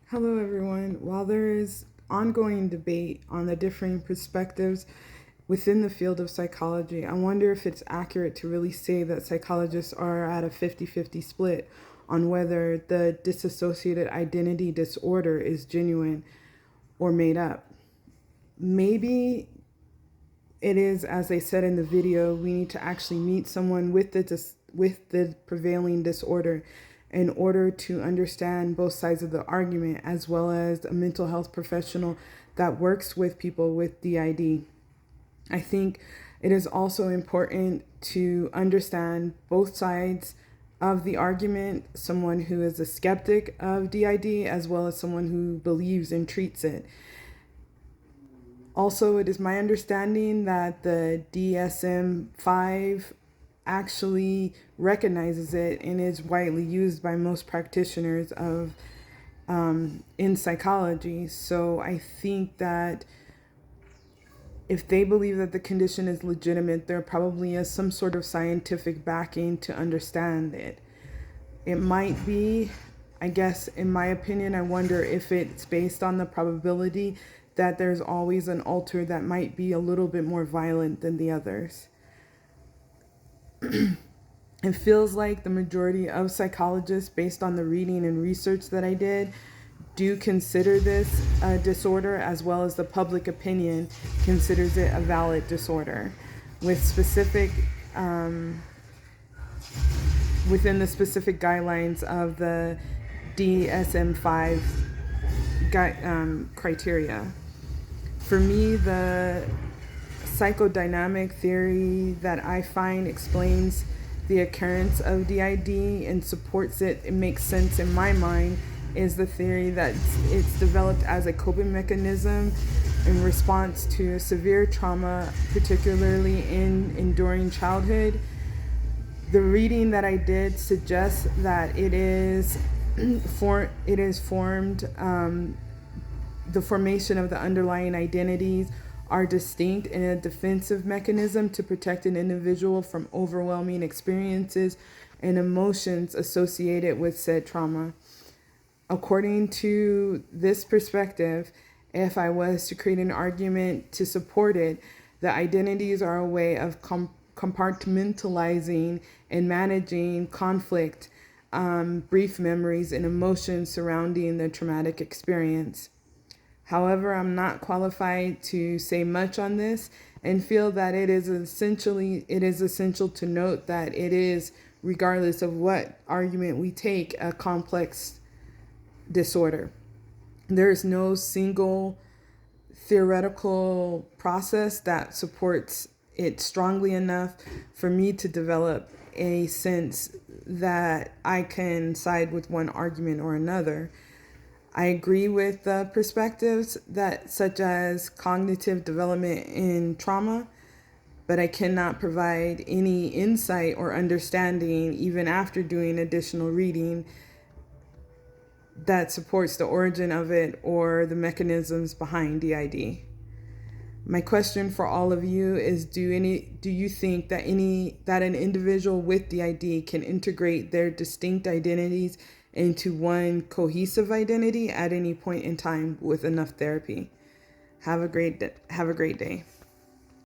Hello, everyone. While there is ongoing debate on the differing perspectives within the field of psychology, I wonder if it's accurate to really say that psychologists are at a 50-50 split on whether the dissociated identity disorder is genuine or made up. Maybe it is, as they said in the video, we need to actually meet someone with the prevailing disorder in order to understand both sides of the argument, as well as a mental health professional that works with people with DID. I think it is also important to understand both sides of the argument, someone who is a skeptic of DID as well as someone who believes and treats it. Also, it is my understanding that the DSM-5 actually recognizes it and is widely used by most practitioners of in psychology. So I think that if they believe that the condition is legitimate, there probably is some sort of scientific backing to understand it. It might be, I guess, in my opinion, I wonder if it's based on the probability that there's always an alter that might be a little bit more violent than the others. It feels like the majority of psychologists, based on the reading and research that I did, do consider this a disorder, as well as the public opinion considers it a valid disorder with specific within the specific guidelines of the DSM-5 criteria. For me, the psychodynamic theory that I find explains the occurrence of DID and supports it, it makes sense in my mind, is the theory that it's developed as a coping mechanism in response to severe trauma, particularly in enduring childhood. The reading that I did suggests that it is formed. The formation of the underlying identities are distinct in a defensive mechanism to protect an individual from overwhelming experiences and emotions associated with said trauma. According to this perspective, if I was to create an argument to support it, the identities are a way of compartmentalizing and managing conflict, brief memories, and emotions surrounding the traumatic experience. However, I'm not qualified to say much on this and feel that it is essential to note that it is, regardless of what argument we take, a complex disorder. There is no single theoretical process that supports it strongly enough for me to develop a sense that I can side with one argument or another. I agree with the perspectives that, such as cognitive development in trauma, but I cannot provide any insight or understanding, even after doing additional reading, that supports the origin of it or the mechanisms behind DID. My question for all of you is: do you think that an individual with DID can integrate their distinct identities into one cohesive identity at any point in time with enough therapy? Have a great day.